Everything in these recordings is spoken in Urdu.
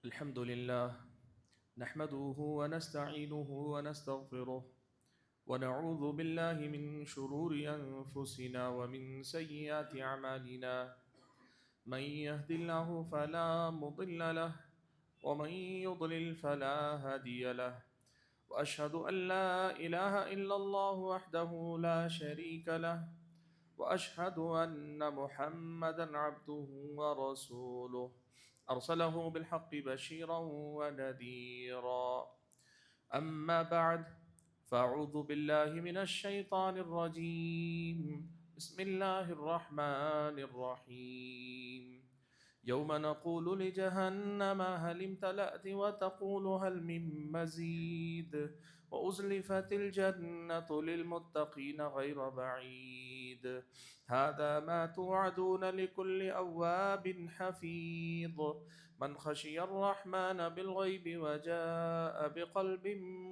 الحمد لله نحمده ونستعينه ونستغفره ونعوذ بالله من شرور أنفسنا ومن سيئات أعمالنا من يهد الله فلا مضل له ومن يضلل فلا هادي له وأشهد أن لا إله إلا الله وحده لا شريك له وأشهد أن محمدا عبده ورسوله أرسله بالحق بشيرا ونذيرا أما بعد فأعوذ بالله من الشيطان الرجيم بسم الله الرحمن الرحيم يوم نقول لجهنم هل امتلأت وتقول هل من مزيد وأزلفت الجنة للمتقين غير بعيد هذا ما توعدون لكل أواب حفيظ من خشي الرحمن بالغيب وجاء بقلب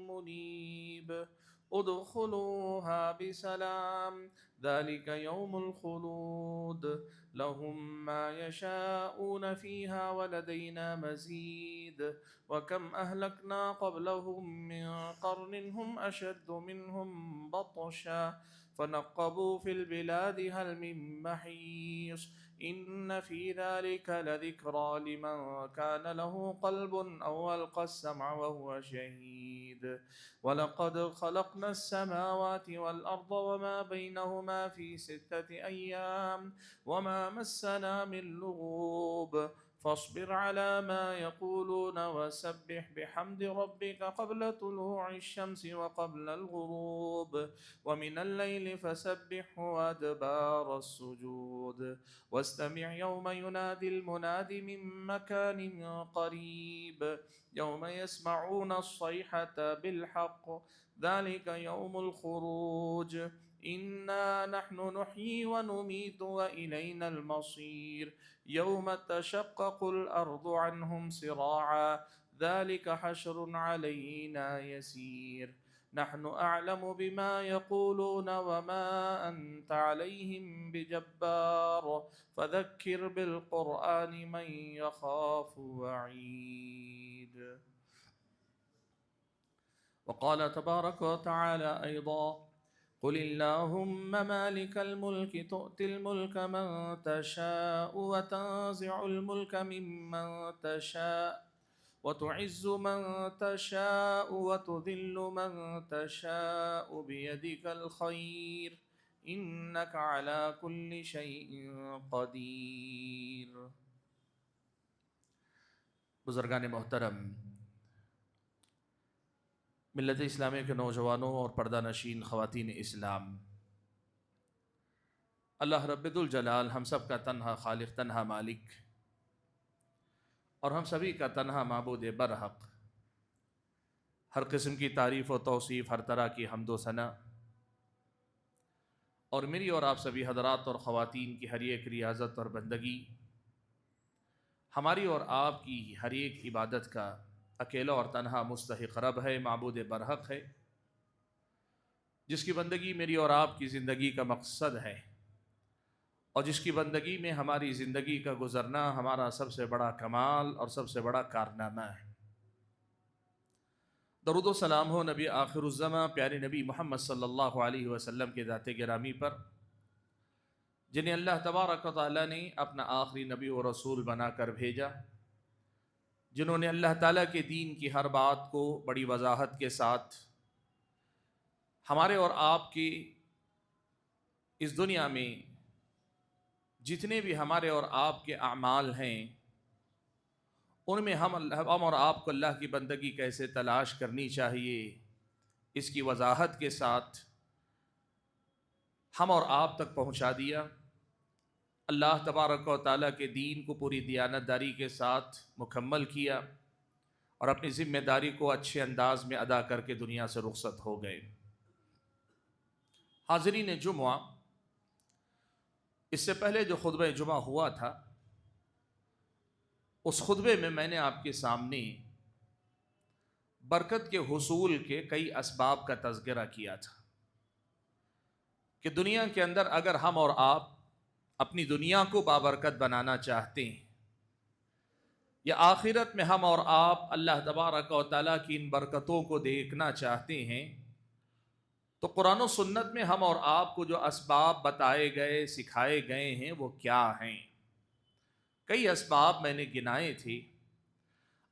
منيب ادخلوها بسلام ذلك يوم الخلود لهم ما يشاءون فيها ولدينا مزيد وكم أهلكنا قبلهم من قرن هم أشد منهم بطشا فنقبوا في البلاد هل من محيص إن في ذلك لذكرى لمن كان له قلب أو ألقى السمع وهو شهيد ولقد خلقنا السماوات والأرض وما بينهما في 6 أيام وما مسنا من لغوب فاصبر على ما يقولون وسبح بحمد ربك قبل طلوع الشمس وقبل الغروب ومن الليل فسبحه وأدبار السجود واستمع يوم ينادي المناد من مكان قريب يوم يسمعون الصيحة بالحق ذلك يوم الخروج إنا نحن نحيي ونميت وإلينا المصير يوم تشقق الأرض عنهم سراعا ذلك حشر علينا يسير نحن أعلم بما يقولون وما أنت عليهم بجبار فذكر بالقرآن من يخاف وعيد. وقال تبارك وتعالى أيضا قل اللهم مالك الملك تؤتي الملك من تشاء وتنزع الملك ممن تشاء وتعز من تشاء وتذل من تشاء بيدك الخير إنك على كل شيء قدير. بزرگان محترم، ملت اسلامی کے نوجوانوں اور پردہ نشین خواتین اسلام، اللہ رب الجلال ہم سب کا تنہا خالق، تنہا مالک اور ہم سبھی کا تنہا معبود برحق، ہر قسم کی تعریف و توصیف، ہر طرح کی حمد و ثنا، اور میری اور آپ سبھی حضرات اور خواتین کی ہر ایک ریاضت اور بندگی، ہماری اور آپ کی ہر ایک عبادت کا اکیلا اور تنہا مستحق رب ہے، معبود برحق ہے، جس کی بندگی میری اور آپ کی زندگی کا مقصد ہے، اور جس کی بندگی میں ہماری زندگی کا گزرنا ہمارا سب سے بڑا کمال اور سب سے بڑا کارنامہ ہے۔ درود و سلام ہو نبی آخر الزماں پیارے نبی محمد صلی اللہ علیہ وسلم کے ذات گرامی پر، جنہیں اللہ تبارک و تعالیٰ نے اپنا آخری نبی و رسول بنا کر بھیجا، جنہوں نے اللہ تعالیٰ کے دین کی ہر بات کو بڑی وضاحت کے ساتھ ہمارے اور آپ کی اس دنیا میں جتنے بھی ہمارے اور آپ کے اعمال ہیں، ان میں ہم اور آپ کو اللہ کی بندگی کیسے تلاش کرنی چاہیے، اس کی وضاحت کے ساتھ ہم اور آپ تک پہنچا دیا۔ اللہ تبارک و تعالیٰ کے دین کو پوری دیانتداری کے ساتھ مکمل کیا اور اپنی ذمہ داری کو اچھے انداز میں ادا کر کے دنیا سے رخصت ہو گئے۔ حاضرین جمعہ، اس سے پہلے جو خطبہ جمعہ ہوا تھا، اس خطبے میں نے آپ کے سامنے برکت کے حصول کے کئی اسباب کا تذکرہ کیا تھا کہ دنیا کے اندر اگر ہم اور آپ اپنی دنیا کو بابرکت بنانا چاہتے ہیں یا آخرت میں ہم اور آپ اللہ تبارک و تعالیٰ کی ان برکتوں کو دیکھنا چاہتے ہیں تو قرآن و سنت میں ہم اور آپ کو جو اسباب بتائے گئے سکھائے گئے ہیں وہ کیا ہیں؟ کئی اسباب میں نے گنائے تھے۔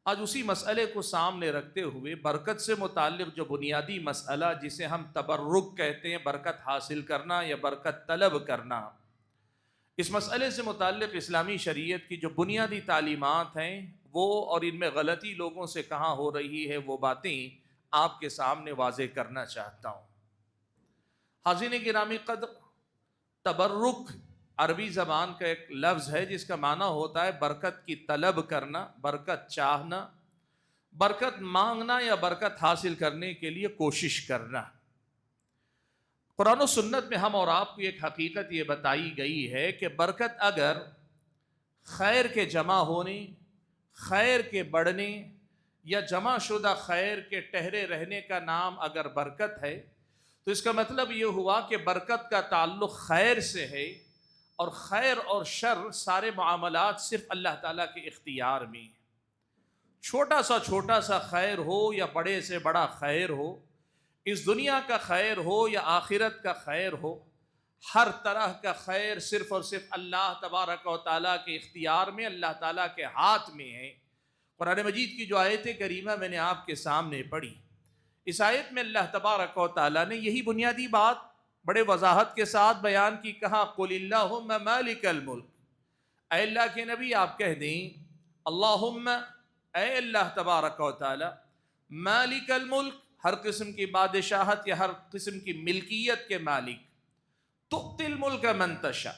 آج اسی مسئلے کو سامنے رکھتے ہوئے برکت سے متعلق جو بنیادی مسئلہ جسے ہم تبرک کہتے ہیں، برکت حاصل کرنا یا برکت طلب کرنا، اس مسئلے سے متعلق اسلامی شریعت کی جو بنیادی تعلیمات ہیں وہ اور ان میں غلطی لوگوں سے کہاں ہو رہی ہے وہ باتیں آپ کے سامنے واضح کرنا چاہتا ہوں۔ حاضرین گرامی قدر، تبرک عربی زبان کا ایک لفظ ہے جس کا معنی ہوتا ہے برکت کی طلب کرنا، برکت چاہنا، برکت مانگنا یا برکت حاصل کرنے کے لیے کوشش کرنا۔ قرآن و سنت میں ہم اور آپ کو ایک حقیقت یہ بتائی گئی ہے کہ برکت اگر خیر کے جمع ہونے، خیر کے بڑھنے یا جمع شدہ خیر کے ٹہرے رہنے کا نام اگر برکت ہے تو اس کا مطلب یہ ہوا کہ برکت کا تعلق خیر سے ہے، اور خیر اور شر سارے معاملات صرف اللہ تعالیٰ کے اختیار میں ہیں۔ چھوٹا سا خیر ہو یا بڑے سے بڑا خیر ہو، اس دنیا کا خیر ہو یا آخرت کا خیر ہو، ہر طرح کا خیر صرف اور صرف اللہ تبارک و تعالیٰ کے اختیار میں، اللہ تعالیٰ کے ہاتھ میں ہے۔ قرآن مجید کی جو آیت کریمہ میں نے آپ کے سامنے پڑھی، اس آیت میں اللہ تبارک و تعالیٰ نے یہی بنیادی بات بڑے وضاحت کے ساتھ بیان کی، کہا قُلِ اللہم مالک الملک، اے اللہ کے نبی آپ کہہ دیں اللہم، اے اللہ تبارک و تعالی، مالک الملک، ہر قسم کی بادشاہت یا ہر قسم کی ملکیت کے مالک، تؤتی الملک من تشاء،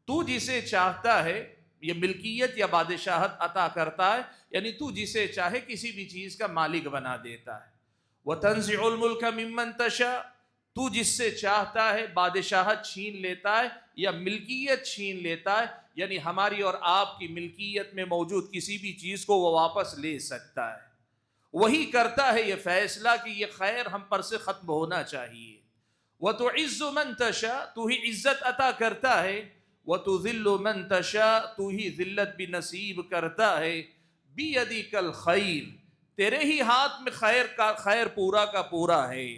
تو جسے چاہتا ہے یہ ملکیت یا بادشاہت عطا کرتا ہے، یعنی تو جسے چاہے کسی بھی چیز کا مالک بنا دیتا ہے۔ وتنزع الملک ممن تشاء، تو جس سے چاہتا ہے بادشاہت چھین لیتا ہے یا ملکیت چھین لیتا ہے، یعنی ہماری اور آپ کی ملکیت میں موجود کسی بھی چیز کو وہ واپس لے سکتا ہے۔ وہی کرتا ہے یہ فیصلہ کہ یہ خیر ہم پر سے ختم ہونا چاہیے۔ وتعز من تشاء، تو ہی عزت عطا کرتا ہے، وتذل من تشاء، تو ہی ذلت بھی نصیب کرتا ہے۔ بیدک الخیر، تیرے ہی ہاتھ میں خیر پورا کا پورا ہے،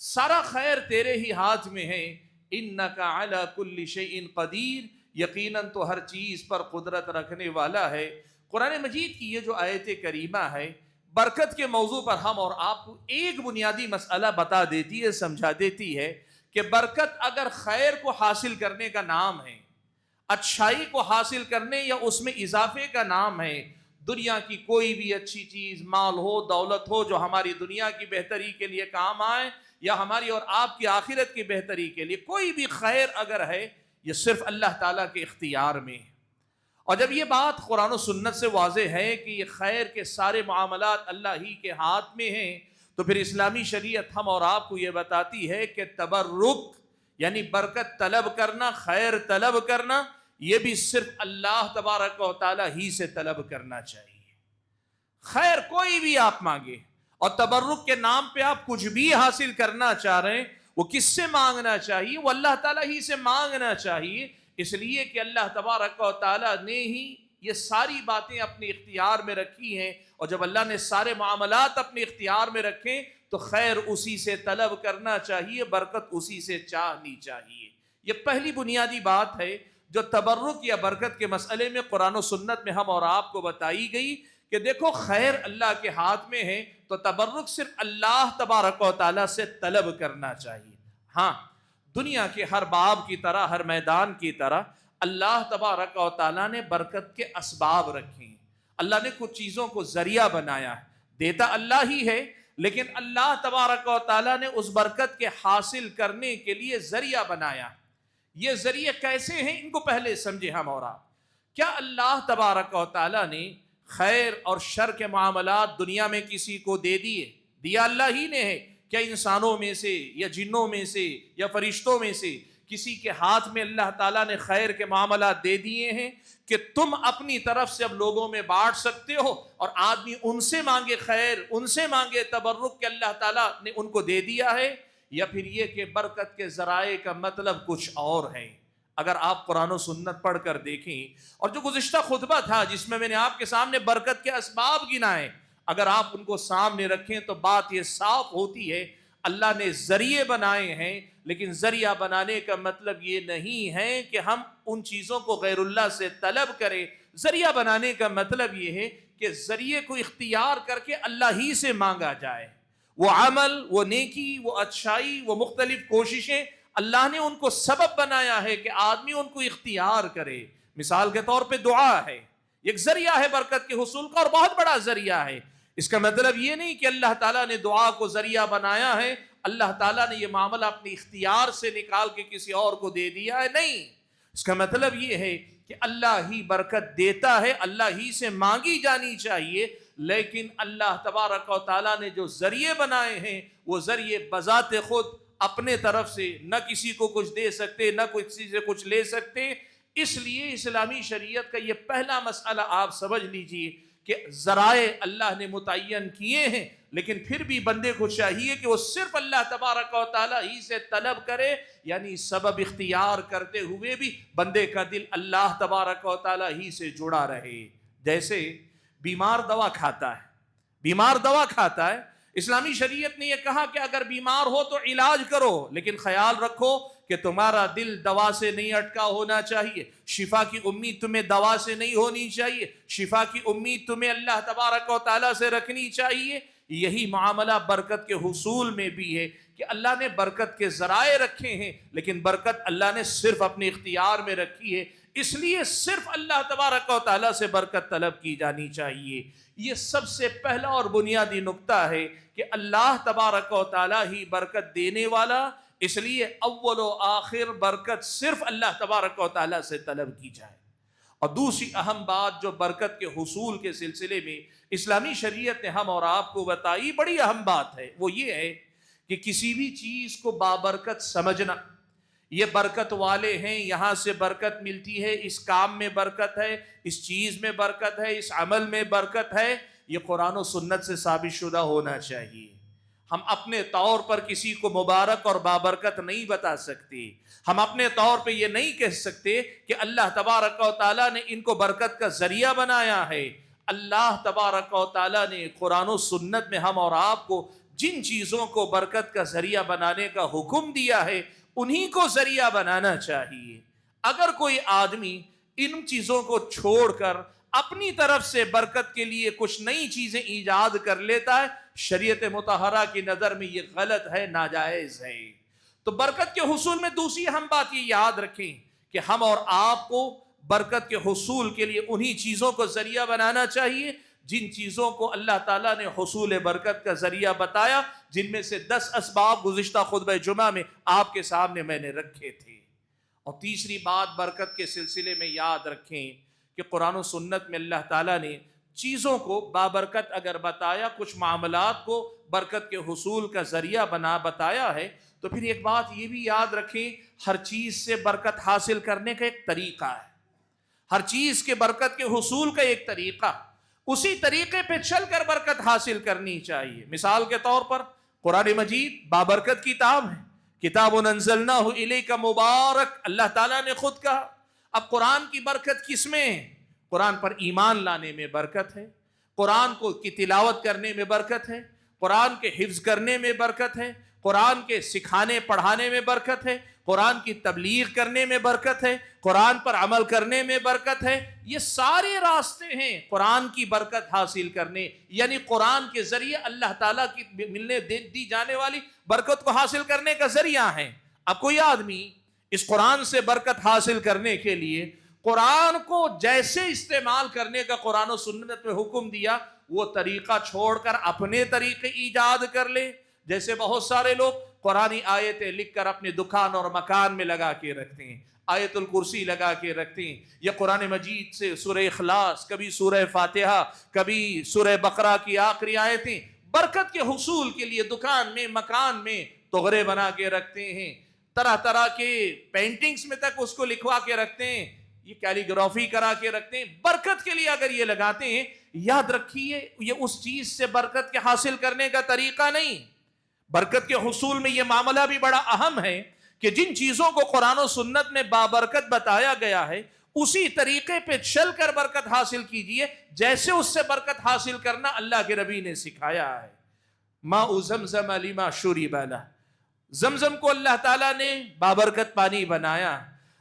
سارا خیر تیرے ہی ہاتھ میں ہے۔ انک علی کل شیء قدیر، یقیناً تو ہر چیز پر قدرت رکھنے والا ہے۔ قرآن مجید کی یہ جو آیت کریمہ ہے، برکت کے موضوع پر ہم اور آپ کو ایک بنیادی مسئلہ بتا دیتی ہے، سمجھا دیتی ہے کہ برکت اگر خیر کو حاصل کرنے کا نام ہے، اچھائی کو حاصل کرنے یا اس میں اضافے کا نام ہے، دنیا کی کوئی بھی اچھی چیز، مال ہو، دولت ہو، جو ہماری دنیا کی بہتری کے لیے کام آئے یا ہماری اور آپ کی آخرت کی بہتری کے لیے، کوئی بھی خیر اگر ہے یہ صرف اللہ تعالیٰ کے اختیار میں ہے۔ اور جب یہ بات قرآن و سنت سے واضح ہے کہ یہ خیر کے سارے معاملات اللہ ہی کے ہاتھ میں ہیں، تو پھر اسلامی شریعت ہم اور آپ کو یہ بتاتی ہے کہ تبرک یعنی برکت طلب کرنا، خیر طلب کرنا، یہ بھی صرف اللہ تبارک و تعالی ہی سے طلب کرنا چاہیے۔ خیر کوئی بھی آپ مانگے، اور تبرک کے نام پہ آپ کچھ بھی حاصل کرنا چاہ رہے ہیں، وہ کس سے مانگنا چاہیے؟ وہ اللہ تعالیٰ ہی سے مانگنا چاہیے، اس لیے کہ اللہ تبارک و تعالیٰ نے ہی یہ ساری باتیں اپنے اختیار میں رکھی ہیں، اور جب اللہ نے سارے معاملات اپنے اختیار میں رکھیں تو خیر اسی سے طلب کرنا چاہیے، برکت اسی سے چاہنی چاہیے۔ یہ پہلی بنیادی بات ہے جو تبرک یا برکت کے مسئلے میں قرآن و سنت میں ہم اور آپ کو بتائی گئی کہ دیکھو خیر اللہ کے ہاتھ میں ہے، تو تبرک صرف اللہ تبارک و تعالیٰ سے طلب کرنا چاہیے۔ ہاں، دنیا کے ہر باب کی طرح، ہر میدان کی طرح اللہ تبارک و تعالیٰ نے برکت کے اسباب رکھے ہیں۔ اللہ نے کچھ چیزوں کو ذریعہ بنایا ہے، دیتا اللہ ہی ہے، لیکن اللہ تبارک و تعالیٰ نے اس برکت کے حاصل کرنے کے لیے ذریعہ بنایا۔ یہ ذریعے کیسے ہیں ان کو پہلے سمجھے ہم اور آپ۔ کیا اللہ تبارک و تعالیٰ نے خیر اور شر کے معاملات دنیا میں کسی کو دے دیے؟ دیا اللہ ہی نے ہے۔ کیا انسانوں میں سے یا جنوں میں سے یا فرشتوں میں سے کسی کے ہاتھ میں اللہ تعالیٰ نے خیر کے معاملات دے دیے ہیں کہ تم اپنی طرف سے اب لوگوں میں بانٹ سکتے ہو، اور آدمی ان سے مانگے خیر، ان سے مانگے تبرک کہ اللہ تعالیٰ نے ان کو دے دیا ہے؟ یا پھر یہ کہ برکت کے ذرائع کا مطلب کچھ اور ہے؟ اگر آپ قرآن و سنت پڑھ کر دیکھیں، اور جو گزشتہ خطبہ تھا جس میں نے آپ کے سامنے برکت کے اسباب گنائے، اگر آپ ان کو سامنے رکھیں تو بات یہ صاف ہوتی ہے، اللہ نے ذریعے بنائے ہیں، لیکن ذریعہ بنانے کا مطلب یہ نہیں ہے کہ ہم ان چیزوں کو غیر اللہ سے طلب کریں۔ ذریعہ بنانے کا مطلب یہ ہے کہ ذریعے کو اختیار کر کے اللہ ہی سے مانگا جائے۔ وہ عمل، وہ نیکی، وہ اچھائی، وہ مختلف کوششیں اللہ نے ان کو سبب بنایا ہے کہ آدمی ان کو اختیار کرے۔ مثال کے طور پہ دعا ہے، ایک ذریعہ ہے برکت کے حصول کا، اور بہت بڑا ذریعہ ہے۔ اس کا مطلب یہ نہیں کہ اللہ تعالیٰ نے دعا کو ذریعہ بنایا ہے، اللہ تعالیٰ نے یہ معاملہ اپنے اختیار سے نکال کے کسی اور کو دے دیا ہے، نہیں۔ اس کا مطلب یہ ہے کہ اللہ ہی برکت دیتا ہے، اللہ ہی سے مانگی جانی چاہیے، لیکن اللہ تبارک و تعالیٰ نے جو ذریعے بنائے ہیں وہ ذریعے بذات خود اپنے طرف سے نہ کسی کو کچھ دے سکتے، نہ کسی سے کچھ لے سکتے۔ اس لیے اسلامی شریعت کا یہ پہلا مسئلہ آپ سمجھ لیجئے کہ ذرائع اللہ نے متعین کیے ہیں، لیکن پھر بھی بندے کو چاہیے کہ وہ صرف اللہ تبارک و تعالیٰ ہی سے طلب کرے، یعنی سبب اختیار کرتے ہوئے بھی بندے کا دل اللہ تبارک و تعالیٰ ہی سے جڑا رہے۔ جیسے بیمار دوا کھاتا ہے، بیمار دوا کھاتا ہے، اسلامی شریعت نے یہ کہا کہ اگر بیمار ہو تو علاج کرو، لیکن خیال رکھو کہ تمہارا دل دوا سے نہیں اٹکا ہونا چاہیے، شفا کی امید تمہیں دوا سے نہیں ہونی چاہیے، شفا کی امید تمہیں اللہ تبارک و تعالیٰ سے رکھنی چاہیے۔ یہی معاملہ برکت کے حصول میں بھی ہے کہ اللہ نے برکت کے ذرائع رکھے ہیں، لیکن برکت اللہ نے صرف اپنے اختیار میں رکھی ہے، اس لیے صرف اللہ تبارک و تعالیٰ سے برکت طلب کی جانی چاہیے۔ یہ سب سے پہلا اور بنیادی نقطہ ہے کہ اللہ تبارک و تعالیٰ ہی برکت دینے والا، اس لیے اول و آخر برکت صرف اللہ تبارک و تعالیٰ سے طلب کی جائے۔ اور دوسری اہم بات جو برکت کے حصول کے سلسلے میں اسلامی شریعت نے ہم اور آپ کو بتائی، بڑی اہم بات ہے، وہ یہ ہے کہ کسی بھی چیز کو بابرکت سمجھنا۔ یہ برکت والے ہیں، یہاں سے برکت ملتی ہے، اس کام میں برکت ہے، اس چیز میں برکت ہے، اس عمل میں برکت ہے، یہ قرآن و سنت سے ثابت شدہ ہونا چاہیے۔ ہم اپنے طور پر کسی کو مبارک اور بابرکت نہیں بتا سکتے، ہم اپنے طور پہ یہ نہیں کہہ سکتے کہ اللہ تبارک و تعالیٰ نے ان کو برکت کا ذریعہ بنایا ہے۔ اللہ تبارک و تعالیٰ نے قرآن و سنت میں ہم اور آپ کو جن چیزوں کو برکت کا ذریعہ بنانے کا حکم دیا ہے انہی کو ذریعہ بنانا چاہیے۔ اگر کوئی آدمی ان چیزوں کو چھوڑ کر اپنی طرف سے برکت کے لیے کچھ نئی چیزیں ایجاد کر لیتا ہے، شریعت مطہرہ کی نظر میں یہ غلط ہے، ناجائز ہے۔ تو برکت کے حصول میں دوسری اہم بات یہ یاد رکھیں کہ ہم اور آپ کو برکت کے حصول کے لیے انہی چیزوں کو ذریعہ بنانا چاہیے جن چیزوں کو اللہ تعالیٰ نے حصول برکت کا ذریعہ بتایا، جن میں سے 10 اسباب گزشتہ خطبہ جمعہ میں آپ کے سامنے میں نے رکھے تھے۔ اور تیسری بات برکت کے سلسلے میں یاد رکھیں کہ قرآن و سنت میں اللہ تعالیٰ نے چیزوں کو بابرکت اگر بتایا، کچھ معاملات کو برکت کے حصول کا ذریعہ بتایا ہے، تو پھر ایک بات یہ بھی یاد رکھیں، ہر چیز سے برکت حاصل کرنے کا ایک طریقہ ہے، ہر چیز کے برکت کے حصول کا ایک طریقہ، اسی طریقے پہ چل کر برکت حاصل کرنی چاہیے۔ مثال کے طور پر قرآن مجید بابرکت کتاب ہے، کتاب انزلناہ الیک مبارک، اللہ تعالیٰ نے خود کہا۔ اب قرآن کی برکت کس میں ہے؟ قرآن پر ایمان لانے میں برکت ہے، قرآن کی تلاوت کرنے میں برکت ہے، قرآن کے حفظ کرنے میں برکت ہے، قرآن کے سکھانے پڑھانے میں برکت ہے، قرآن کی تبلیغ کرنے میں برکت ہے، قرآن پر عمل کرنے میں برکت ہے۔ یہ سارے راستے ہیں قرآن کی برکت حاصل کرنے، یعنی قرآن کے ذریعے اللہ تعالیٰ کی ملنے دی جانے والی برکت کو حاصل کرنے کا ذریعہ ہے۔ اب کوئی آدمی اس قرآن سے برکت حاصل کرنے کے لیے قرآن کو جیسے استعمال کرنے کا قرآن و سنت میں حکم دیا، وہ طریقہ چھوڑ کر اپنے طریقے ایجاد کر لے۔ جیسے بہت سارے لوگ قرآنی آیتیں لکھ کر اپنے دکان اور مکان میں لگا کے رکھتے ہیں، آیت الکرسی لگا کے رکھتے ہیں، یا قرآن مجید سے سورہ اخلاص، کبھی سورہ فاتحہ، کبھی سورہ بقرہ کی آخری آیتیں برکت کے حصول کے لیے دکان میں مکان میں تغرے بنا کے رکھتے ہیں، طرح طرح کے پینٹنگز میں تک اس کو لکھوا کے رکھتے ہیں، یہ کیلیگرافی کرا کے رکھتے ہیں۔ برکت کے لیے اگر یہ لگاتے ہیں، یاد رکھیے یہ اس چیز سے برکت کے حاصل کرنے کا طریقہ نہیں۔ برکت کے حصول میں یہ معاملہ بھی بڑا اہم ہے کہ جن چیزوں کو قرآن و سنت میں بابرکت بتایا گیا ہے اسی طریقے پہ چل کر برکت حاصل کیجئے جیسے اس سے برکت حاصل کرنا اللہ کے نبی نے سکھایا ہے۔ ماء زمزم لما شرب لہ، زمزم کو اللہ تعالیٰ نے بابرکت پانی بنایا،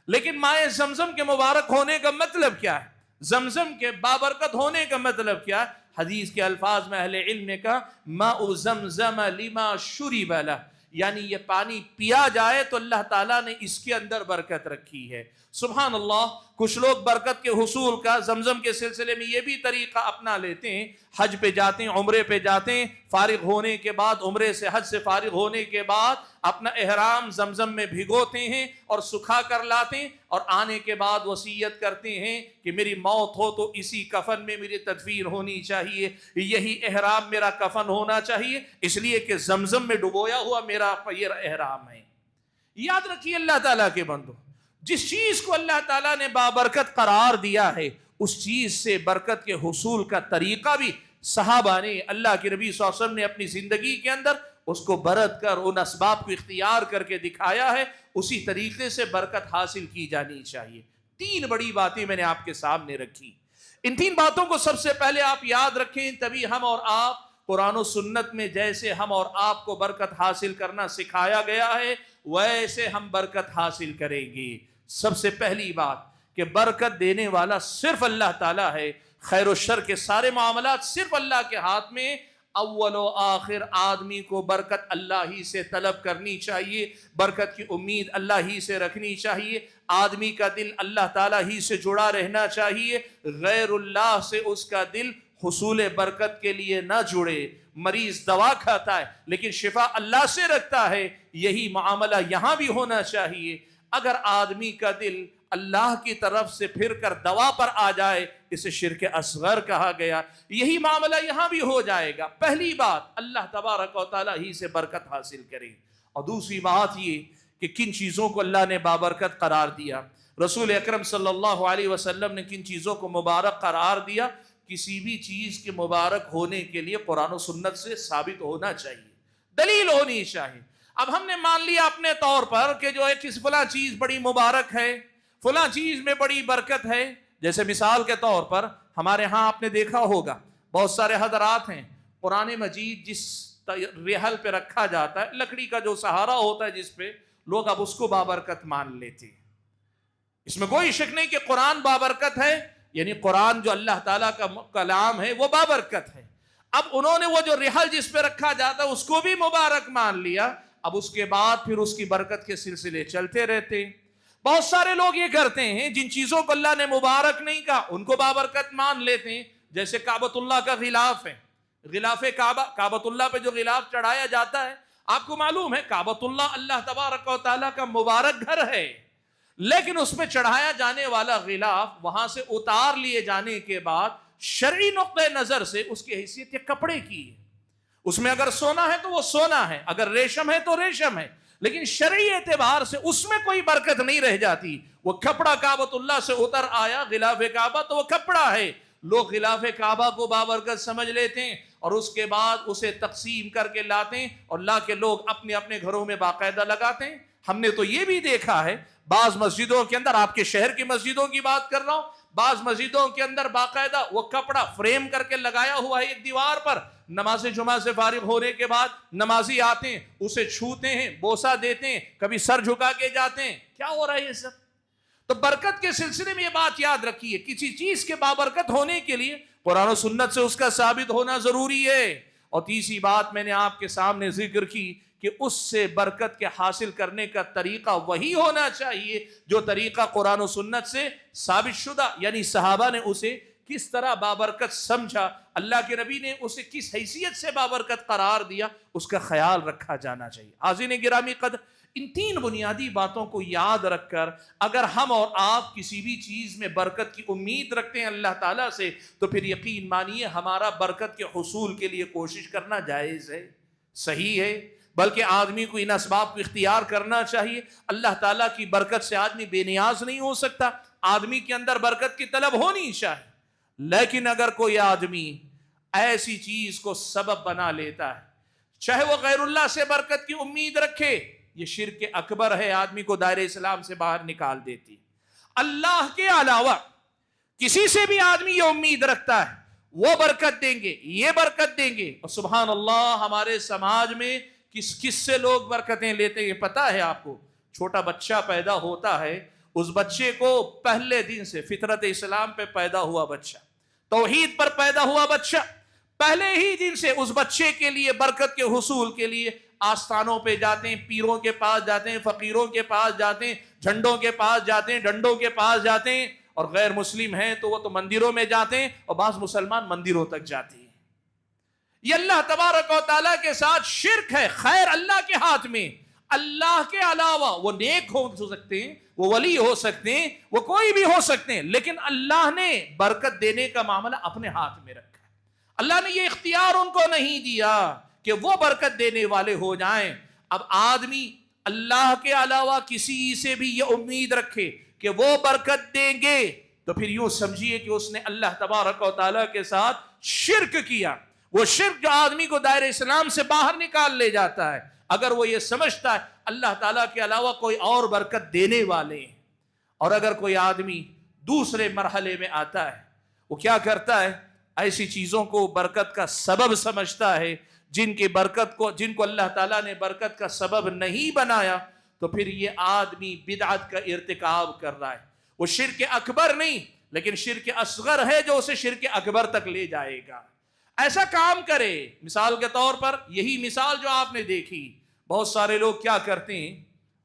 لیکن ماء زمزم کے مبارک ہونے کا مطلب کیا ہے؟ زمزم کے بابرکت ہونے کا مطلب کیا ہے؟ حدیث کے الفاظ میں اہل علم نے کہا ماء زمزم لما شرب لہ، یعنی یہ پانی پیا جائے تو اللہ تعالیٰ نے اس کے اندر برکت رکھی ہے۔ سبحان اللہ، کچھ لوگ برکت کے حصول کا زمزم کے سلسلے میں یہ بھی طریقہ اپنا لیتے ہیں، حج پہ جاتے ہیں، عمرے پہ جاتے ہیں، فارغ ہونے کے بعد عمرے سے حج سے فارغ ہونے کے بعد اپنا احرام زمزم میں بھگوتے ہیں اور سکھا کر لاتے ہیں اور آنے کے بعد وصیت کرتے ہیں کہ میری موت ہو تو اسی کفن میں میری تدفین ہونی چاہیے، یہی احرام میرا کفن ہونا چاہیے، اس لیے کہ زمزم میں ڈبویا ہوا میرا یہ احرام ہے۔ یاد رکھیے اللہ تعالیٰ کے بندو، جس چیز کو اللہ تعالیٰ نے بابرکت قرار دیا ہے اس چیز سے برکت کے حصول کا طریقہ بھی صحابہ نے، اللہ کے نبی صلی اللہ علیہ وسلم نے اپنی زندگی کے اندر اس کو برت کر ان اسباب کو اختیار کر کے دکھایا ہے، اسی طریقے سے برکت حاصل کی جانی چاہیے۔ تین بڑی باتیں میں نے آپ کے سامنے رکھی، ان تین باتوں کو سب سے پہلے آپ یاد رکھیں، تبھی ہم اور آپ قرآن و سنت میں جیسے ہم اور آپ کو برکت حاصل کرنا سکھایا گیا ہے ویسے ہم برکت حاصل کریں گے۔ سب سے پہلی بات کہ برکت دینے والا صرف اللہ تعالیٰ ہے، خیر و شر کے سارے معاملات صرف اللہ کے ہاتھ میں، اول و آخر آدمی کو برکت اللہ ہی سے طلب کرنی چاہیے، برکت کی امید اللہ ہی سے رکھنی چاہیے، آدمی کا دل اللہ تعالیٰ ہی سے جڑا رہنا چاہیے، غیر اللہ سے اس کا دل حصول برکت کے لیے نہ جڑے۔ مریض دوا کھاتا ہے لیکن شفا اللہ سے رکھتا ہے، یہی معاملہ یہاں بھی ہونا چاہیے۔ اگر آدمی کا دل اللہ کی طرف سے پھر کر دوا پر آ جائے اسے شرک اصغر کہا گیا، یہی معاملہ یہاں بھی ہو جائے گا۔ پہلی بات اللہ تبارک و تعالیٰ ہی سے برکت حاصل کریں، اور دوسری بات یہ کہ کن چیزوں کو اللہ نے بابرکت قرار دیا، رسول اکرم صلی اللہ علیہ وسلم نے کن چیزوں کو مبارک قرار دیا۔ کسی بھی چیز کے مبارک ہونے کے لیے قرآن و سنت سے ثابت ہونا چاہیے، دلیل ہونی چاہیے۔ اب ہم نے مان لیا اپنے طور پر کہ جو ہے کس فلاں چیز بڑی مبارک ہے، فلاں چیز میں بڑی برکت ہے، جیسے مثال کے طور پر ہمارے ہاں آپ نے دیکھا ہوگا بہت سارے حضرات ہیں، قرآن مجید جس ریحل پہ رکھا جاتا ہے، لکڑی کا جو سہارا ہوتا ہے جس پہ، لوگ اب اس کو بابرکت مان لیتے ہیں۔ اس میں کوئی شک نہیں کہ قرآن بابرکت ہے، یعنی قرآن جو اللہ تعالیٰ کا کلام ہے وہ بابرکت ہے۔ اب انہوں نے وہ جو ریحل جس پہ رکھا جاتا ہے اس کو بھی مبارک مان لیا، اب اس کے بعد پھر اس کی برکت کے سلسلے چلتے رہتے ہیں۔ بہت سارے لوگ یہ کرتے ہیں جن چیزوں کو اللہ نے مبارک نہیں کہا ان کو بابرکت مان لیتے ہیں، جیسے کعبۃ اللہ کا غلاف ہے، غلاف کعبہ، کعبۃ اللہ پہ جو غلاف چڑھایا جاتا ہے، آپ کو معلوم ہے کعبۃ اللہ اللہ تبارک و تعالیٰ کا مبارک گھر ہے، لیکن اس میں چڑھایا جانے والا غلاف وہاں سے اتار لیے جانے کے بعد شرعی نقطہ نظر سے اس کی حیثیت یہ کپڑے کی ہے، اس میں اگر سونا ہے تو وہ سونا ہے، اگر ریشم ہے تو ریشم ہے، لیکن شرعی اعتبار سے اس میں کوئی برکت نہیں رہ جاتی۔ وہ کپڑا کعبۃ اللہ سے اتر آیا، غلاف کعبہ تو وہ کپڑا ہے، لوگ غلاف کعبہ کو بابرکت سمجھ لیتے ہیں اور اس کے بعد اسے تقسیم کر کے لاتے ہیں اور لا کے لوگ اپنے اپنے گھروں میں باقاعدہ لگاتے ہیں۔ ہم نے تو یہ بھی دیکھا ہے بعض مسجدوں کے اندر، آپ کے شہر کی مسجدوں کی بات کر رہا ہوں، بعض مسجدوں کے اندر باقاعدہ وہ کپڑا فریم کر کے لگایا ہوا ہے ایک دیوار پر، نماز جمعہ سے فارغ ہونے کے بعد نمازی آتے ہیں، اسے چھوتے ہیں، بوسہ دیتے ہیں، کبھی سر جھکا کے جاتے ہیں۔ کیا ہو رہا ہے یہ سب؟ تو برکت کے سلسلے میں یہ بات یاد رکھیے، کسی چیز کے بابرکت ہونے کے لیے قرآن و سنت سے اس کا ثابت ہونا ضروری ہے۔ اور تیسری بات میں نے آپ کے سامنے ذکر کی کہ اس سے برکت کے حاصل کرنے کا طریقہ وہی ہونا چاہیے جو طریقہ قرآن و سنت سے ثابت شدہ، یعنی صحابہ نے اسے کس طرح بابرکت سمجھا، اللہ کے نبی نے اسے کس حیثیت سے بابرکت قرار دیا، اس کا خیال رکھا جانا چاہیے۔ حاضرین گرامی قدر، ان تین بنیادی باتوں کو یاد رکھ کر اگر ہم اور آپ کسی بھی چیز میں برکت کی امید رکھتے ہیں اللہ تعالیٰ سے، تو پھر یقین مانیے ہمارا برکت کے حصول کے لیے کوشش کرنا جائز ہے، صحیح ہے، بلکہ آدمی کو ان اسباب کو اختیار کرنا چاہیے۔ اللہ تعالیٰ کی برکت سے آدمی بے نیاز نہیں ہو سکتا، آدمی کے اندر برکت کی طلب ہونی چاہیے، لیکن اگر کوئی آدمی ایسی چیز کو سبب بنا لیتا ہے، چاہے وہ غیر اللہ سے برکت کی امید رکھے، یہ شرک اکبر ہے، آدمی کو دائرہ اسلام سے باہر نکال دیتی۔ اللہ کے علاوہ کسی سے بھی آدمی یہ امید رکھتا ہے وہ برکت دیں گے، یہ برکت دیں گے، اور سبحان اللہ ہمارے سماج میں کس کس سے لوگ برکتیں لیتے ہیں پتہ ہے آپ کو؟ چھوٹا بچہ پیدا ہوتا ہے، اس بچے کو پہلے دن سے فطرت اسلام پہ پیدا ہوا بچہ، توحید پر پیدا ہوا بچہ، پہلے ہی دن سے اس بچے کے لیے برکت کے حصول کے لیے آستانوں پہ جاتے ہیں، پیروں کے پاس جاتے ہیں، فقیروں کے پاس جاتے ہیں، جھنڈوں کے پاس جاتے ہیں، ڈنڈوں کے پاس جاتے ہیں، اور غیر مسلم ہیں تو وہ تو مندروں میں جاتے ہیں، اور بعض مسلمان مندروں تک جاتے ہیں۔ یہ اللہ تبارک و تعالیٰ کے ساتھ شرک ہے۔ خیر اللہ کے ہاتھ میں، اللہ کے علاوہ وہ نیک ہو سکتے ہیں، وہ ولی ہو سکتے ہیں، وہ کوئی بھی ہو سکتے ہیں، لیکن اللہ نے برکت دینے کا معاملہ اپنے ہاتھ میں رکھا ہے۔ اللہ نے یہ اختیار ان کو نہیں دیا کہ وہ برکت دینے والے ہو جائیں۔ اب آدمی اللہ کے علاوہ کسی سے بھی یہ امید رکھے کہ وہ برکت دیں گے تو پھر یوں سمجھیے کہ اس نے اللہ تبارک و تعالیٰ کے ساتھ شرک کیا۔ وہ شرک جو آدمی کو دائرہ اسلام سے باہر نکال لے جاتا ہے۔ اگر وہ یہ سمجھتا ہے اللہ تعالیٰ کے علاوہ کوئی اور برکت دینے والے ہیں، اور اگر کوئی آدمی دوسرے مرحلے میں آتا ہے، وہ کیا کرتا ہے؟ ایسی چیزوں کو برکت کا سبب سمجھتا ہے جن کو اللہ تعالیٰ نے برکت کا سبب نہیں بنایا، تو پھر یہ آدمی بدعت کا ارتکاب کر رہا ہے۔ وہ شرک اکبر نہیں لیکن شرک اصغر ہے جو اسے شرک اکبر تک لے جائے گا۔ ایسا کام کرے، مثال کے طور پر یہی مثال جو آپ نے دیکھی، بہت سارے لوگ کیا کرتے ہیں،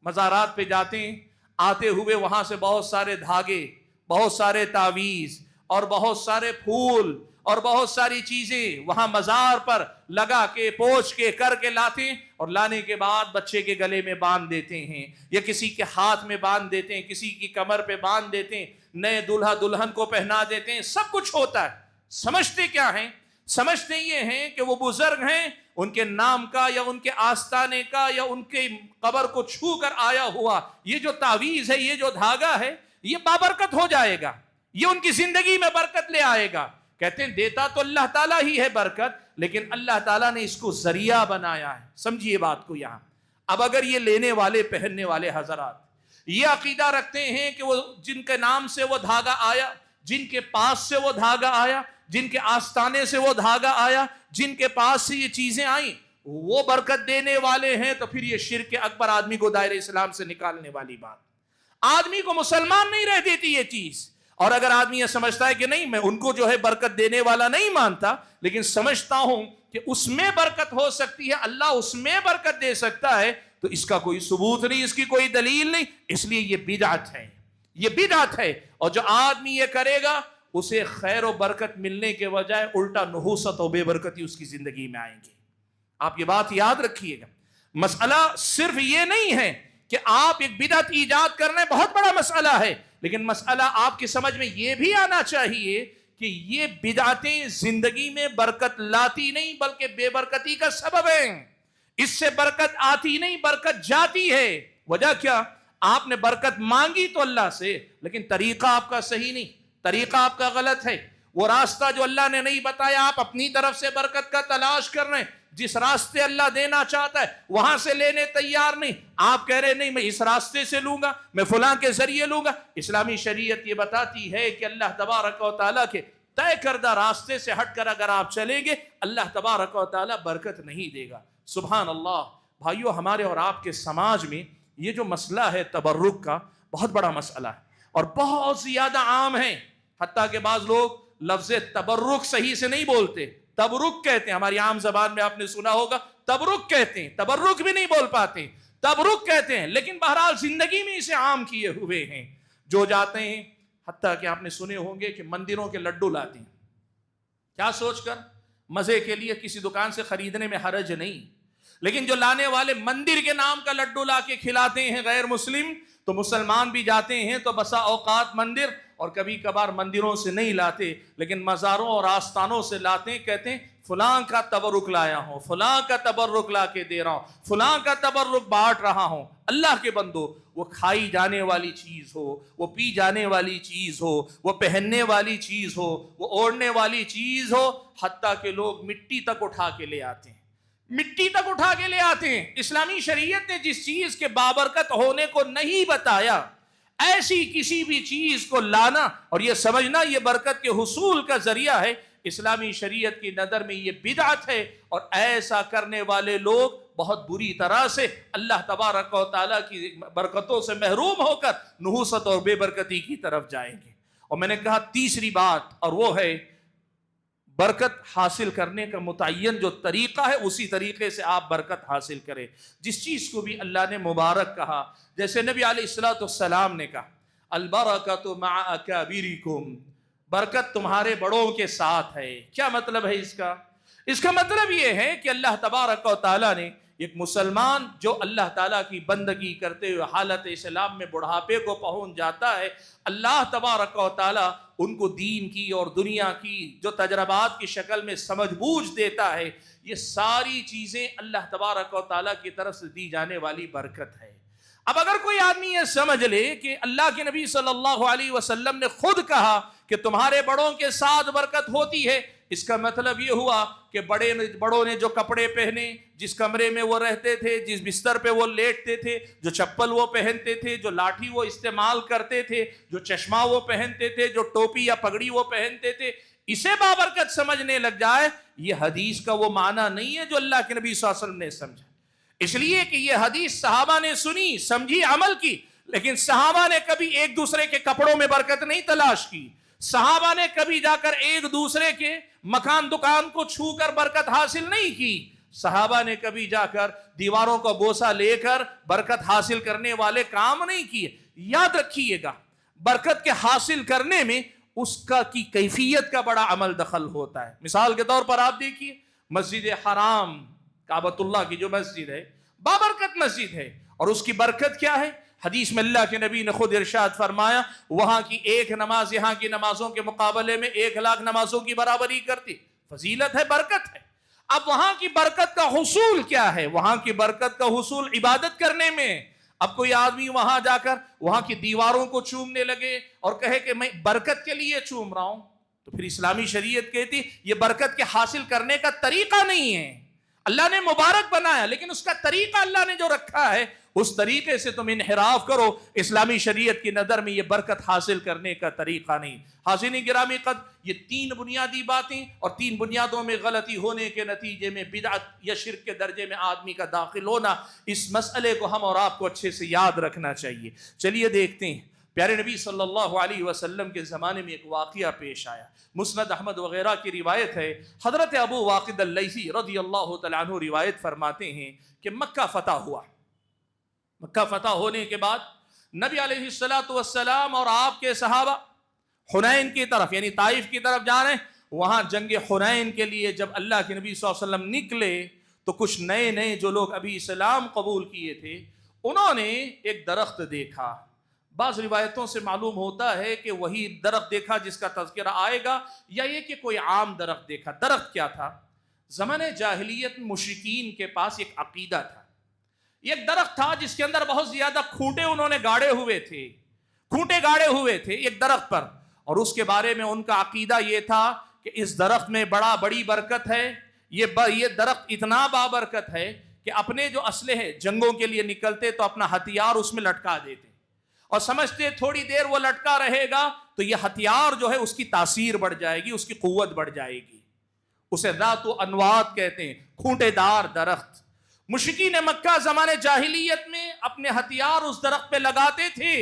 مزارات پہ جاتے ہیں، آتے ہوئے وہاں سے بہت سارے دھاگے، بہت سارے تعویذ اور بہت سارے پھول اور بہت ساری چیزیں وہاں مزار پر لگا کے پوچھ کے کر کے لاتے ہیں، اور لانے کے بعد بچے کے گلے میں باندھ دیتے ہیں، یا کسی کے ہاتھ میں باندھ دیتے ہیں، کسی کی کمر پہ باندھ دیتے ہیں، نئے دلہا دلہن کو پہنا دیتے ہیں، سب کچھ ہوتا ہے۔ سمجھتے کیا ہیں؟ سمجھتے یہ ہیں کہ وہ بزرگ ہیں، ان کے نام کا یا ان کے آستانے کا یا ان کے قبر کو چھو کر آیا ہوا یہ جو تعویذ ہے، یہ جو دھاگا ہے، یہ بابرکت ہو جائے گا، یہ ان کی زندگی میں برکت لے آئے گا۔ کہتے ہیں دیتا تو اللہ تعالیٰ ہی ہے برکت، لیکن اللہ تعالیٰ نے اس کو ذریعہ بنایا ہے۔ سمجھیے بات کو یہاں۔ اب اگر یہ لینے والے پہننے والے حضرات یہ عقیدہ رکھتے ہیں کہ وہ جن کے نام سے وہ دھاگا آیا، جن کے پاس سے وہ دھاگا آیا، جن کے آستانے سے وہ دھاگا آیا، جن کے پاس سے یہ چیزیں آئیں، وہ برکت دینے والے ہیں، تو پھر یہ شرک اکبر آدمی کو دائرہ اسلام سے نکالنے والی بات، آدمی کو مسلمان نہیں رہ دیتی یہ چیز۔ اور اگر آدمی یہ سمجھتا ہے کہ نہیں میں ان کو جو ہے برکت دینے والا نہیں مانتا، لیکن سمجھتا ہوں کہ اس میں برکت ہو سکتی ہے، اللہ اس میں برکت دے سکتا ہے، تو اس کا کوئی ثبوت نہیں، اس کی کوئی دلیل نہیں، اس لیے یہ بدعت ہے، یہ بدعت ہے۔ اور جو آدمی یہ کرے گا اسے خیر و برکت ملنے کے بجائے الٹا نحوست و بے برکتی اس کی زندگی میں آئیں گی۔ آپ یہ بات یاد رکھیے گا۔ مسئلہ صرف یہ نہیں ہے کہ آپ ایک بدعت ایجاد کرنا بہت بڑا مسئلہ ہے، لیکن مسئلہ آپ کی سمجھ میں یہ بھی آنا چاہیے کہ یہ بدعتیں زندگی میں برکت لاتی نہیں بلکہ بے برکتی کا سبب ہیں۔ اس سے برکت آتی نہیں، برکت جاتی ہے۔ وجہ کیا؟ آپ نے برکت مانگی تو اللہ سے، لیکن طریقہ آپ کا صحیح نہیں، طریقہ آپ کا غلط ہے۔ وہ راستہ جو اللہ نے نہیں بتایا، آپ اپنی طرف سے برکت کا تلاش کر رہے ہیں۔ جس راستے اللہ دینا چاہتا ہے وہاں سے لینے تیار نہیں، آپ کہہ رہے نہیں میں اس راستے سے لوں گا، میں فلاں کے ذریعے لوں گا۔ اسلامی شریعت یہ بتاتی ہے کہ اللہ تبارک و تعالیٰ کے طے کردہ راستے سے ہٹ کر اگر آپ چلیں گے، اللہ تبارک و تعالیٰ برکت نہیں دے گا۔ سبحان اللہ۔ بھائیو، ہمارے اور آپ کے سماج میں یہ جو مسئلہ ہے تبرک کا، بہت بڑا مسئلہ ہے اور بہت زیادہ عام ہے، حتیٰ کہ بعض لوگ لفظ تبرک صحیح سے نہیں بولتے، تبرک کہتے ہیں۔ ہماری عام زبان میں آپ نے سنا ہوگا تبرک کہتے ہیں، تبرک بھی نہیں بول پاتے، تبرک کہتے ہیں، لیکن بہرحال زندگی میں اسے عام کیے ہوئے ہیں۔ جو جاتے ہیں، حتیٰ کہ آپ نے سنے ہوں گے کہ مندروں کے لڈو لاتے ہیں، کیا سوچ کر؟ مزے کے لیے، کسی دکان سے خریدنے میں حرج نہیں، لیکن جو لانے والے مندر کے نام کا لڈو لا کے کھلاتے ہیں غیر مسلم، تو مسلمان بھی جاتے ہیں تو بسا اوقات مندر اور کبھی کبھار مندروں سے نہیں لاتے لیکن مزاروں اور آستانوں سے لاتے ہیں، کہتے ہیں فلاں کا تبرک لایا ہوں، فلاں کا تبرک لا کے دے رہا ہوں، فلاں کا تبرک بانٹ رہا ہوں۔ اللہ کے بندو، وہ کھائی جانے والی چیز ہو، وہ پی جانے والی چیز ہو، وہ پہننے والی چیز ہو، وہ اوڑھنے والی چیز ہو، حتیٰ کہ لوگ مٹی تک اٹھا کے لے آتے ہیں، مٹی تک اٹھا کے لے آتے ہیں۔ اسلامی شریعت نے جس چیز کے بابرکت ہونے کو نہیں بتایا، ایسی کسی بھی چیز کو لانا اور یہ سمجھنا یہ برکت کے حصول کا ذریعہ ہے، اسلامی شریعت کی نظر میں یہ بدعت ہے، اور ایسا کرنے والے لوگ بہت بری طرح سے اللہ تبارک و تعالیٰ کی برکتوں سے محروم ہو کر نحوست اور بے برکتی کی طرف جائیں گے۔ اور میں نے کہا تیسری بات، اور وہ ہے برکت حاصل کرنے کا متعین جو طریقہ ہے اسی طریقے سے آپ برکت حاصل کریں۔ جس چیز کو بھی اللہ نے مبارک کہا، جیسے نبی علیہ السلام نے کہا البرکۃ مع اکابرکم، برکت تمہارے بڑوں کے ساتھ ہے۔ کیا مطلب ہے اس کا؟ اس کا مطلب یہ ہے کہ اللہ تبارک و تعالیٰ نے ایک مسلمان جو اللہ تعالیٰ کی بندگی کرتے ہوئے حالت اسلام میں بڑھاپے کو پہنچ جاتا ہے، اللہ تبارک و تعالیٰ ان کو دین کی اور دنیا کی جو تجربات کی شکل میں سمجھ بوجھ دیتا ہے، یہ ساری چیزیں اللہ تبارک و تعالیٰ کی طرف سے دی جانے والی برکت ہے۔ اب اگر کوئی آدمی یہ سمجھ لے کہ اللہ کے نبی صلی اللہ علیہ وسلم نے خود کہا کہ تمہارے بڑوں کے ساتھ برکت ہوتی ہے، اس کا مطلب یہ ہوا کہ بڑوں نے جو کپڑے پہنے، جس کمرے میں وہ رہتے تھے، جس بستر پہ وہ لیٹتے تھے، جو چپل وہ پہنتے تھے، جو لاٹھی وہ استعمال کرتے تھے، جو چشمہ وہ پہنتے تھے، جو ٹوپی یا پگڑی وہ پہنتے تھے، اسے بابرکت سمجھنے لگ جائے، یہ حدیث کا وہ معنی نہیں ہے جو اللہ کے نبی صلی اللہ علیہ وسلم نے سمجھا۔ اس لیے کہ یہ حدیث صحابہ نے سنی، سمجھی، عمل کی، لیکن صحابہ نے کبھی ایک دوسرے کے کپڑوں میں برکت نہیں تلاش کی، صحابہ نے کبھی جا کر ایک دوسرے کے مکان دکان کو چھو کر برکت حاصل نہیں کی، صحابہ نے کبھی جا کر دیواروں کا بوسہ لے کر برکت حاصل کرنے والے کام نہیں کیے۔ یاد رکھیے گا، برکت کے حاصل کرنے میں اس کا کی کیفیت کا بڑا عمل دخل ہوتا ہے۔ مثال کے طور پر آپ دیکھیے مسجد حرام، کعبۃ اللہ کی جو مسجد ہے، بابرکت مسجد ہے، اور اس کی برکت کیا ہے؟ حدیث میں اللہ کے نبی نے خود ارشاد فرمایا وہاں کی ایک نماز یہاں کی نمازوں کے مقابلے میں 1,00,000 نمازوں کی برابری کرتی۔ فضیلت ہے، برکت ہے۔ اب وہاں کی برکت کا حصول کیا ہے؟ وہاں کی برکت کا حصول عبادت کرنے میں۔ اب کوئی آدمی وہاں جا کر وہاں کی دیواروں کو چومنے لگے اور کہے کہ میں برکت کے لیے چوم رہا ہوں، تو پھر اسلامی شریعت کہتی یہ برکت کے حاصل کرنے کا طریقہ نہیں ہے۔ اللہ نے مبارک بنایا، لیکن اس کا طریقہ اللہ نے جو رکھا ہے اس طریقے سے تم انحراف کرو، اسلامی شریعت کی نظر میں یہ برکت حاصل کرنے کا طریقہ نہیں۔ حاضرین گرامی قدر، یہ 3 بنیادی باتیں اور 3 بنیادوں میں غلطی ہونے کے نتیجے میں بدعت یا شرک کے درجے میں آدمی کا داخل ہونا، اس مسئلے کو ہم اور آپ کو اچھے سے یاد رکھنا چاہیے۔ چلیے دیکھتے ہیں، پیارے نبی صلی اللہ علیہ وسلم کے زمانے میں ایک واقعہ پیش آیا، مسند احمد وغیرہ کی روایت ہے۔ حضرت ابو واقد اللیثی رضی اللہ تعالیٰ عنہ روایت فرماتے ہیں کہ مکہ فتح ہوا۔ مکہ فتح ہونے کے بعد نبی علیہ السلام اور آپ کے صحابہ حنین کی طرف یعنی طائف کی طرف جا رہے ہیں۔ وہاں جنگ حنین کے لیے جب اللہ کے نبی صلی اللہ علیہ وسلم نکلے تو کچھ نئے جو لوگ ابھی اسلام قبول کیے تھے انہوں نے ایک درخت دیکھا۔ بعض روایتوں سے معلوم ہوتا ہے کہ وہی درخت دیکھا جس کا تذکرہ آئے گا، یا یہ کہ کوئی عام درخت دیکھا۔ درخت کیا تھا؟ زمانہ جاہلیت مشرکین کے پاس ایک عقیدہ تھا، ایک درخت تھا جس کے اندر بہت زیادہ کھوٹے انہوں نے گاڑے ہوئے تھے، کھوٹے گاڑے ہوئے تھے ایک درخت پر، اور اس کے بارے میں ان کا عقیدہ یہ تھا کہ اس درخت میں بڑی برکت ہے، یہ درخت اتنا بابرکت ہے کہ اپنے جو اسلحے جنگوں کے لیے نکلتے تو اپنا ہتھیار اس میں لٹکا دیتے، اور سمجھتے تھوڑی دیر وہ لٹکا رہے گا تو یہ ہتھیار جو ہے اس کی تاثیر بڑھ جائے گی، اس کی قوت بڑھ جائے گی۔ اسے ذات و انوات کہتے ہیں، کھوٹے دار درخت۔ مشرکین مکہ زمانے جاہلیت میں اپنے ہتھیار اس درخت پہ لگاتے تھے۔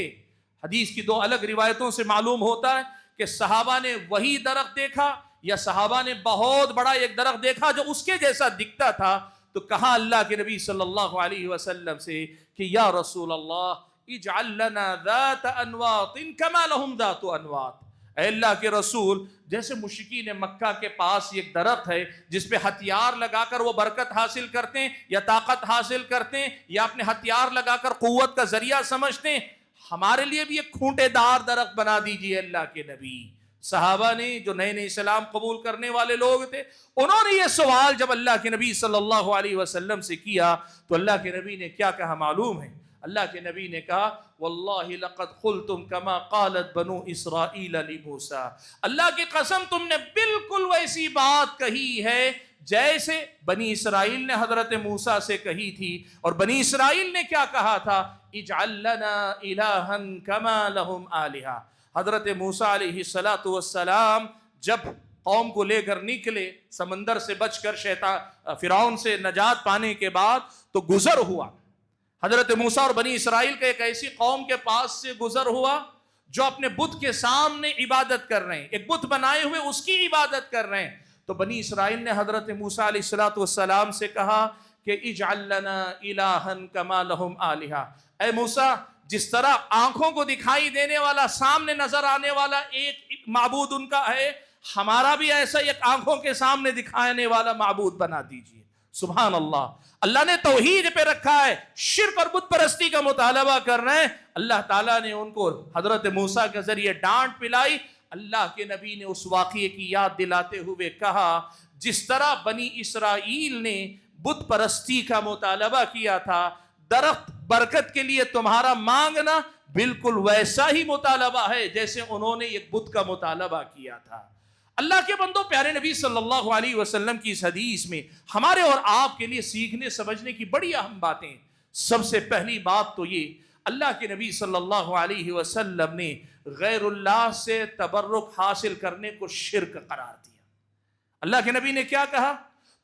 حدیث کی 2 الگ روایتوں سے معلوم ہوتا ہے کہ صحابہ نے وہی درخت دیکھا یا صحابہ نے بہت بڑا ایک درخت دیکھا جو اس کے جیسا دکھتا تھا، تو کہا اللہ کے نبی صلی اللہ علیہ وسلم سے کہ یا رسول اللہ اجعل لنا ذات انواط کما لهم ذات انواط، اے اللہ کے رسول جیسے مشرکین مکہ کے پاس ایک درخت ہے جس پہ ہتھیار لگا کر وہ برکت حاصل کرتے ہیں یا طاقت حاصل کرتے ہیں یا اپنے ہتھیار لگا کر قوت کا ذریعہ سمجھتے ہیں، ہمارے لیے بھی ایک کھونٹے دار درخت بنا دیجئے اللہ کے نبی۔ صحابہ نے جو نئے اسلام قبول کرنے والے لوگ تھے انہوں نے یہ سوال جب اللہ کے نبی صلی اللہ علیہ وسلم سے کیا تو اللہ کے نبی نے کیا کہا معلوم ہے؟ اللہ کے نبی نے کہا واللہ لقد قلتم کما قالت بنو اسرائیل لموسیٰ، اللہ کی قسم تم نے بالکل ویسی بات کہی ہے جیسے بنی اسرائیل نے حضرت موسیٰ سے کہی تھی. اور بنی اسرائیل نے کیا کہا تھا؟ اجعل لنا الہا کما لہم آلہہ. حضرت موسیٰ علیہ السلام جب قوم کو لے کر نکلے سمندر سے بچ کر فرعون سے نجات پانے کے بعد، تو گزر ہوا حضرت موسیٰ اور بنی اسرائیل کے ایک ایسی قوم کے پاس سے گزر ہوا جو اپنے بت کے سامنے عبادت کر رہے ہیں، ایک بت بنائے ہوئے اس کی عبادت کر رہے ہیں. تو بنی اسرائیل نے حضرت موسیٰ علیہ السلام سے کہا کہ اجعل لنا الہا کما لہم آلہہ. اے موسیٰ، جس طرح آنکھوں کو دکھائی دینے والا، سامنے نظر آنے والا ایک معبود ان کا ہے، ہمارا بھی ایسا ایک آنکھوں کے سامنے دکھانے والا معبود بنا دیجئے. سبحان اللہ. اللہ نے توحید پہ رکھا ہے، شرک اور بت پرستی کا مطالبہ کر رہے ہیں. اللہ تعالیٰ نے ان کو حضرت موسیٰ کے ذریعے ڈانٹ پلائی. اللہ کے نبی نے اس واقعے کی یاد دلاتے ہوئے کہا، جس طرح بنی اسرائیل نے بت پرستی کا مطالبہ کیا تھا، درخت برکت کے لیے تمہارا مانگنا بالکل ویسا ہی مطالبہ ہے جیسے انہوں نے ایک بت کا مطالبہ کیا تھا. اللہ کے بندوں، پیارے نبی صلی اللہ علیہ وسلم کی اس حدیث میں ہمارے اور آپ کے لیے سیکھنے سمجھنے کی بڑی اہم باتیں. سب سے پہلی بات تو یہ، اللہ کے نبی صلی اللہ علیہ وسلم نے غیر اللہ سے تبرک حاصل کرنے کو شرک قرار دیا. اللہ کے نبی نے کیا کہا؟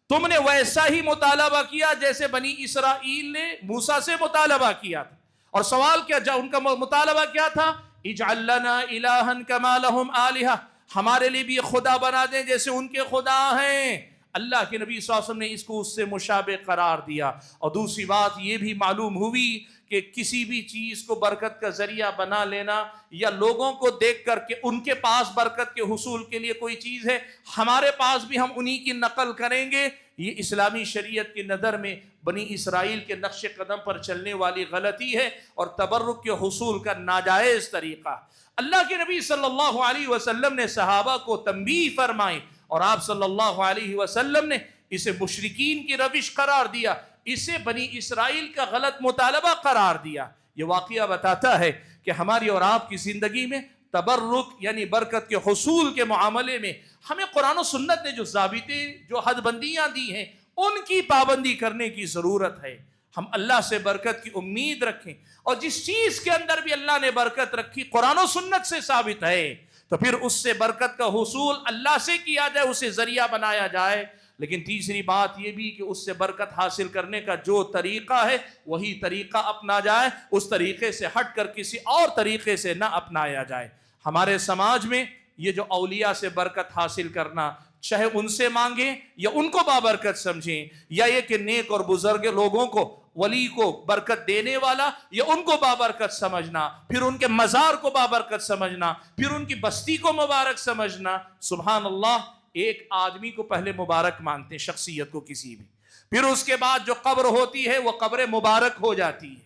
تم نے ویسا ہی مطالبہ کیا جیسے بنی اسرائیل نے موسیٰ سے مطالبہ کیا تھا. اور سوال کیا، ان کا مطالبہ کیا تھا؟ اجعل لنا الہا کما لہم آلہہ، ہمارے لیے بھی خدا بنا دیں جیسے ان کے خدا ہیں. اللہ کے نبی صلی اللہ علیہ وسلم نے اس کو اس سے مشابہ قرار دیا. اور دوسری بات یہ بھی معلوم ہوئی کہ کسی بھی چیز کو برکت کا ذریعہ بنا لینا، یا لوگوں کو دیکھ کر کہ ان کے پاس برکت کے حصول کے لیے کوئی چیز ہے، ہمارے پاس بھی ہم انہی کی نقل کریں گے، یہ اسلامی شریعت کی نظر میں بنی اسرائیل کے نقش قدم پر چلنے والی غلطی ہے اور تبرک کے حصول کا ناجائز طریقہ. اللہ کے نبی صلی اللہ علیہ وسلم نے صحابہ کو تنبیہ فرمائی، اور آپ صلی اللہ علیہ وسلم نے اسے مشرکین کی روش قرار دیا، اسے بنی اسرائیل کا غلط مطالبہ قرار دیا. یہ واقعہ بتاتا ہے کہ ہماری اور آپ کی زندگی میں تبرک یعنی برکت کے حصول کے معاملے میں ہمیں قرآن و سنت نے جو ضابطے، جو حد بندیاں دی ہیں، ان کی پابندی کرنے کی ضرورت ہے. ہم اللہ سے برکت کی امید رکھیں، اور جس چیز کے اندر بھی اللہ نے برکت رکھی قرآن و سنت سے ثابت ہے، تو پھر اس سے برکت کا حصول اللہ سے کیا جائے، اسے ذریعہ بنایا جائے. لیکن تیسری بات یہ بھی کہ اس سے برکت حاصل کرنے کا جو طریقہ ہے وہی طریقہ اپنا جائے، اس طریقے سے ہٹ کر کسی اور طریقے سے نہ اپنایا جائے. ہمارے سماج میں یہ جو اولیاء سے برکت حاصل کرنا، چاہے ان سے مانگیں یا ان کو بابرکت سمجھیں، یا یہ کہ نیک اور بزرگ لوگوں کو، ولی کو برکت دینے والا یا ان کو بابرکت سمجھنا، پھر ان کے مزار کو بابرکت سمجھنا، پھر ان کی بستی کو مبارک سمجھنا. سبحان اللہ. ایک آدمی کو پہلے مبارک مانتے ہیں، شخصیت کو کسی بھی، پھر اس کے بعد جو قبر ہوتی ہے وہ قبر مبارک ہو جاتی ہے،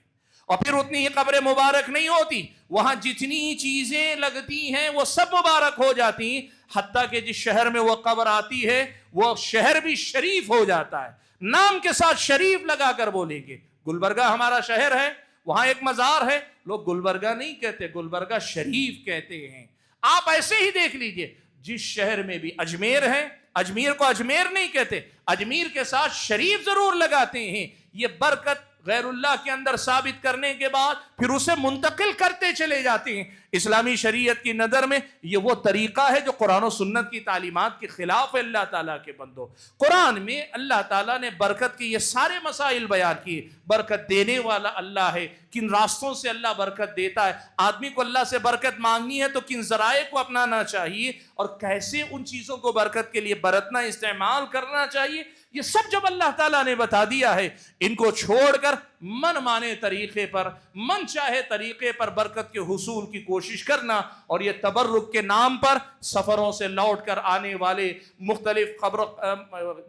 اور پھر اتنی ہی قبر مبارک نہیں ہوتی، وہاں جتنی چیزیں لگتی ہیں وہ سب مبارک ہو جاتی ہیں، حتیٰ کہ جس شہر میں وہ قبر آتی ہے وہ شہر بھی شریف ہو جاتا ہے. نام کے ساتھ شریف لگا کر بولیں گے. گلبرگہ ہمارا شہر ہے، وہاں ایک مزار ہے، لوگ گلبرگہ نہیں کہتے، گلبرگہ شریف کہتے ہیں. آپ ایسے ہی دیکھ لیجئے، جس شہر میں بھی اجمیر ہے، اجمیر کو اجمیر نہیں کہتے، اجمیر کے ساتھ شریف ضرور لگاتے ہیں. یہ برکت غیر اللہ کے اندر ثابت کرنے کے بعد پھر اسے منتقل کرتے چلے جاتے ہیں. اسلامی شریعت کی نظر میں یہ وہ طریقہ ہے جو قرآن و سنت کی تعلیمات کے خلاف ہے. اللہ تعالیٰ کے بندو، قرآن میں اللہ تعالیٰ نے برکت کے یہ سارے مسائل بیان کیے. برکت دینے والا اللہ ہے، کن راستوں سے اللہ برکت دیتا ہے، آدمی کو اللہ سے برکت مانگنی ہے تو کن ذرائع کو اپنانا چاہیے، اور کیسے ان چیزوں کو برکت کے لیے برتنا، استعمال کرنا چاہیے، یہ سب جب اللہ تعالیٰ نے بتا دیا ہے، ان کو چھوڑ کر من مانے طریقے پر، من چاہے طریقے پر برکت کے حصول کی کوشش کرنا، اور یہ تبرک کے نام پر سفروں سے لوٹ کر آنے والے،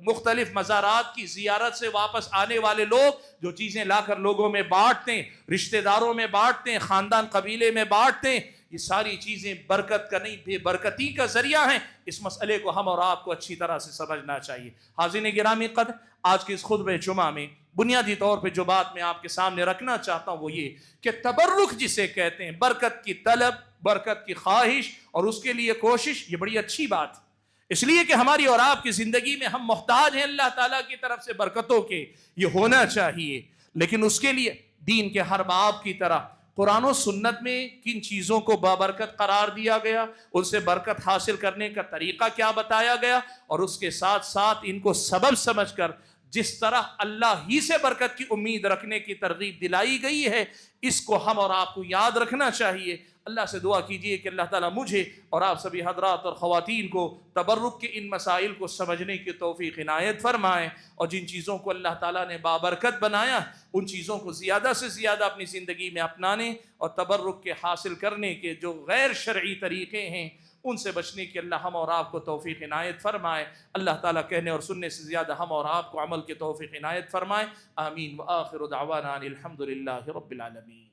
مختلف مزارات کی زیارت سے واپس آنے والے لوگ جو چیزیں لا کر لوگوں میں بانٹتے ہیں، رشتہ داروں میں بانٹتے ہیں، خاندان قبیلے میں بانٹتے ہیں، یہ ساری چیزیں برکت کا نہیں، بے برکتی کا ذریعہ ہیں. اس مسئلے کو ہم اور آپ کو اچھی طرح سے سمجھنا چاہیے. حاضرین گرامی قدر، آج کے اس خطبہ جمعہ میں بنیادی طور پہ جو بات میں آپ کے سامنے رکھنا چاہتا ہوں وہ یہ کہ تبرک جسے کہتے ہیں، برکت کی طلب، برکت کی خواہش اور اس کے لیے کوشش، یہ بڑی اچھی بات ہے. اس لیے کہ ہماری اور آپ کی زندگی میں ہم محتاج ہیں اللہ تعالیٰ کی طرف سے برکتوں کے، یہ ہونا چاہیے، لیکن اس کے لیے دین کے ہر باب کی طرح قرآن و سنت میں کن چیزوں کو بابرکت قرار دیا گیا، ان سے برکت حاصل کرنے کا طریقہ کیا بتایا گیا، اور اس کے ساتھ ساتھ ان کو سبب سمجھ کر جس طرح اللہ ہی سے برکت کی امید رکھنے کی ترغیب دلائی گئی ہے، اس کو ہم اور آپ کو یاد رکھنا چاہیے۔ اللہ سے دعا کیجئے کہ اللہ تعالیٰ مجھے اور آپ سبھی حضرات اور خواتین کو تبرک کے ان مسائل کو سمجھنے کی توفیق عنایت فرمائیں، اور جن چیزوں کو اللہ تعالیٰ نے بابرکت بنایا ان چیزوں کو زیادہ سے زیادہ اپنی زندگی میں اپنانے، اور تبرک کے حاصل کرنے کے جو غیر شرعی طریقے ہیں ان سے بچنے کی اللہ ہم اور آپ کو توفیق عنایت فرمائے۔ اللہ تعالیٰ کہنے اور سننے سے زیادہ ہم اور آپ کو عمل کے توفیق عنایت فرمائے۔ آمین۔ وآخر دعوانا ان الحمد للہ رب العالمین۔